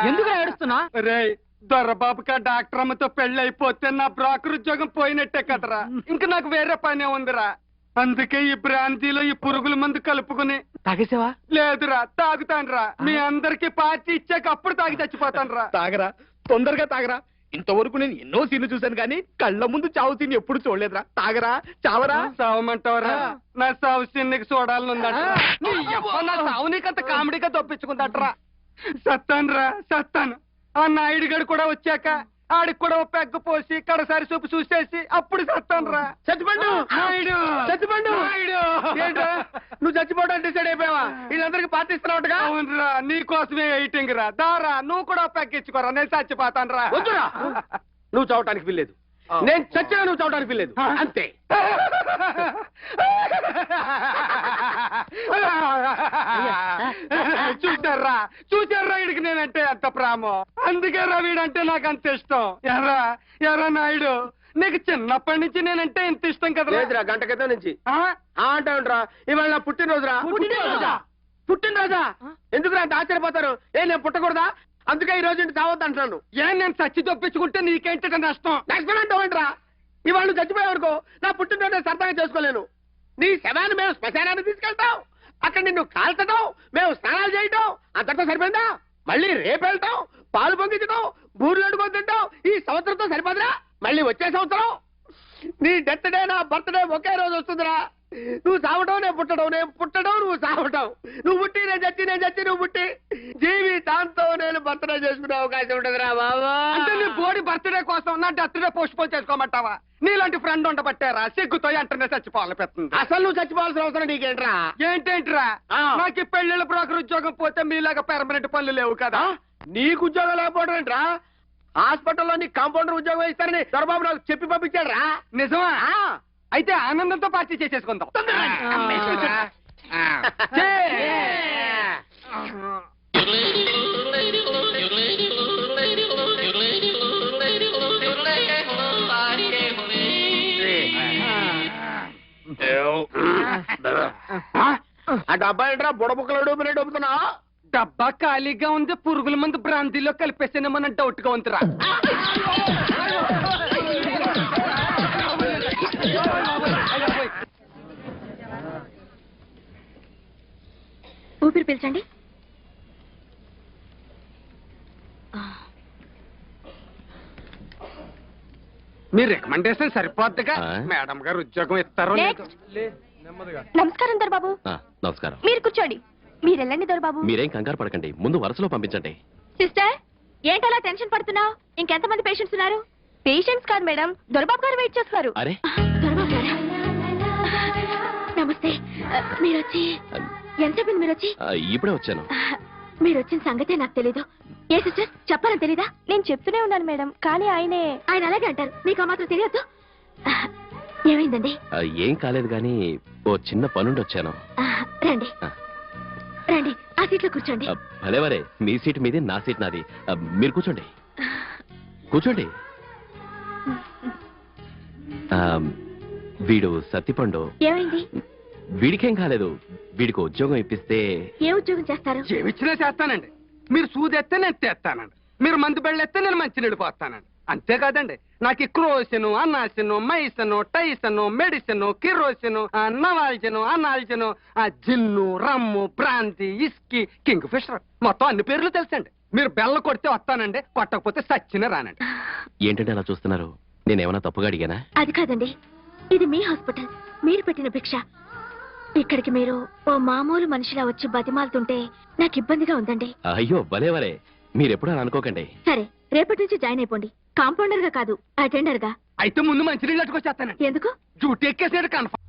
ఎందుకు ఏడుస్తున్నా? రే దొరబాబుకా డాక్టర్ అమ్మతో పెళ్లి అయిపోతే నా బ్రోకర్ ఉద్యోగం పోయినట్టే కదరా. ఇంక నాకు వేరే పనే ఉందిరా. అందుకే ఈ బ్రాంతిలో ఈ పురుగుల మందు కలుపుకుని తాగేసావా? లేదురా, తాగుతానురా. మీ అందరికి పాచి ఇచ్చాక అప్పుడు తాగి చచ్చిపోతానురా. తాగరా, తొందరగా తాగరా. ఇంతవరకు నేను ఎన్నో సీన్లు చూశాను కానీ కళ్ళ ముందు చావు సీన్ ఎప్పుడు చూడలేదురా. తాగరా, చావరా. సావమంటావరా? నా సావు సీన్నికి చూడాలనుందట. నా సావు నీకంత కామెడీగా తప్పించుకుందట్రా. సత్తానురా, సత్తాను. ఆ నాయుడు గడు కూడా వచ్చాక ఆడికి కూడా ఓ పెగ్గు పోసి కడసారి చూపు చూసేసి అప్పుడు సత్తానురా. చచ్చిపండు నాయుడు, చచ్చిపండు నాయుడు. ఏంట్రా నువ్వు చచ్చిపోవడానికి డిసైడ్ అయిపోయావా? వీళ్ళందరికీ పాటిస్తున్నావుగా. అవునరా, నీ కోసమే వెయిటింగ్ రా. దారా నువ్వు కూడా పెగ్గిచ్చుకోరా, నేను చచ్చిపోతానురా. వద్దురా, నువ్వు చావటానికి వీల్లేదు. నేను చచ్చినా నువ్వు చావటానికి వీల్లేదు. అంతే. చూసారా చూసారా వీడికి నేనంటే ఎంత ప్రేమో. అందుకే రా వీడంటే నాకు అంత ఇష్టం. ఎరా ఎరా నాయుడు, నీకు చిన్నప్పటి నుంచి నేనంటే ఇంత ఇష్టం కదా? లేదురా, గంట క్రితం నుంచి అంటావుంట్రా. ఇవాళ నా పుట్టినరోజురా. పుట్టినరోజా? ఎందుకు అంత ఆశ్చర్యపోతారు? నేను పుట్టకూడదా? అందుకే ఈ రోజు ఇంటి చావద్దు అంటున్నాను. ఏం నేను చచ్చి తప్పించుకుంటే నీకేంటి నష్టం? నష్టం అంటావుంట్రా. ఇవాళ నువ్వు చచ్చిపోయావనుకో నా పుట్టినరోజు నేను సరదాగా చేసుకోలేను. నీ శవాన్ని మేము శ్మశానాన్ని తీసుకెళ్తాం, అక్కడ నిన్ను కాల్చడం, మేము స్నానాలు చేయటం అంతటితో సరిపోయిందా? మళ్ళీ రేపు వెళ్తాం, పాలు పొంగించడం, బూర్లు అడుగుని తింటాం. ఈ సంవత్సరంతో సరిపోదురా? మళ్ళీ వచ్చే సంవత్సరం నీ డెత్ డే నా బర్త్డే ఒకే రోజు వస్తుందిరా. నువ్వు సావటం నేను పుట్టడం, నేను పుట్టడం నువ్వు సావటం. నువ్వు పుట్టి నేను చచ్చి, నేను చచ్చి నువ్వు పుట్టి జీవితాంతో నేను బర్త్డే చేసుకునే అవకాశం ఉంటుందిరా బాబా. అంటే నీ బోడి బర్త్డే కోసం నా డెత్ డే పోస్ట్ పోన్ చేసుకోమంటావా? నీలాంటి ఫ్రెండ్ ఉండబట్టారా సిగ్గుతో వెంటనే చచ్చిపోవాలి పెడుతుంది. అసలు నువ్వు చచ్చిపోవాల్సిన అవసరం నీకేంట్రా? ఏంటేంట్రా? నాకు ఈ పెళ్లిళ్ళ బ్రోకర్ ఉద్యోగం పోతే మీలాగా పెర్మనెంట్ పనులు లేవు కదా. నీకు ఉద్యోగం లేకపోవడం ఏంట్రా? హాస్పిటల్లో నీ కాంపౌండర్ ఉద్యోగం ఇస్తారని దొరబాబు నాకు చెప్పి పంపించాడు రా. నిజమా? అయితే ఆనందంతో పార్టీ చేసేసుకుందాం. ఆ డబ్బా ఏంట్రా బుడబుక్కలు డబ్బునే డబ్బుతున్నా? డబ్బా ఖాళీగా ఉంది, పురుగుల మందు బ్రాంతిలో కలిపేసానేమన్న డౌట్ గా ఉందిరా. ఊపిరి పీల్చండి. మీ రికమెండేషన్ సరిపోద్దిగా. మేడం గారు ఉద్యోగం ఇస్తారో లేదో. నమస్కారం దొరబాబు. నమస్కారం. మీరు కూర్చోండి. మీరు వెళ్ళండి దొరబాబు. మీరేం కంగారు పడకండి, ముందు వరుసలో పంపించండి. సిస్టర్, ఏంటలా టెన్షన్ పడుతున్నావు? ఇంకెంతమంది పేషెంట్స్ ఉన్నారు? పేషెంట్స్ కాదు మేడం, దొరబాబు గారు వెయిట్ చేస్తున్నారు. అరే దొరబాబు గారా? నమస్తే. మీరు వచ్చి ఎంతసేపు మీరు వచ్చి? ఇప్పుడే వచ్చాను. మీరు వచ్చిన సంగతే నాకు తెలీదు. ఏ సిస్టర్, చెప్పాలని తెలీదా? నేను చెప్తూనే ఉన్నాను మేడం, కానీ ఆయన అలాగే అంటారు. మీకు ఆ మాత్రం తెలియదు. ఏమైందండి? ఏం కాలేదు గాని ఓ చిన్న పనుండి వచ్చాను. రండి రండి, ఆ సీట్లో కూర్చోండి. భలేవరే, మీ సీట్ మీది, నా సీట్ నాది. మీరు కూర్చోండి కూర్చోండి. వీడు సత్తిపండు. ఏమైంది? వీడికేం కాలేదు. వీడికి ఉద్యోగం ఇప్పిస్తే. ఏ ఉద్యోగం చేస్తారు? ఏమిచ్చినా చేస్తానండి. మీరు సూదెత్తే నేను తెస్తానండి, మీరు మందు బెళ్ళెత్తే నేను మంచినీళ్ళు పోస్తానండి. అంతేకాదండి, నాకు క్రోసిను, అనాసిను, మైసను, టైసను, మెడిసిను, కిరోసిను, నవాల్జను, అనాల్జను, జిన్ను, రమ్ము, బ్రాంతి, ఇస్కీ, కింగ్ ఫిషర్, మొత్తం అన్ని పేర్లు తెలుసండి. మీరు బెల్ల కొడితే వస్తానండి, కొట్టకపోతే సచ్చిన రానండి. ఏంటంటే అలా చూస్తున్నారు? నేనేమన్నా తప్పుగా అడిగానా? అది కాదండి, ఇది మీ హాస్పిటల్, మీరు పెట్టిన భిక్ష. ఇక్కడికి మీరు ఓ మామూలు మనిషిలా వచ్చి బతిమాలుతుంటే నాకు ఇబ్బందిగా ఉందండి. అయ్యో భలేవరే, మీరెప్పుడు అలా అనుకోకండి. సరే, రేపటి నుంచి జాయిన్ అయిపోండి. కాంపౌండర్ గా కాదు, అటెండర్ గా. అయితే ముందు మంచినీళ్ళు అట్టుకొచ్చేస్తానండి. ఎందుకు? డ్యూటీ ఎక్కేసాడు కన్ఫర్మ్.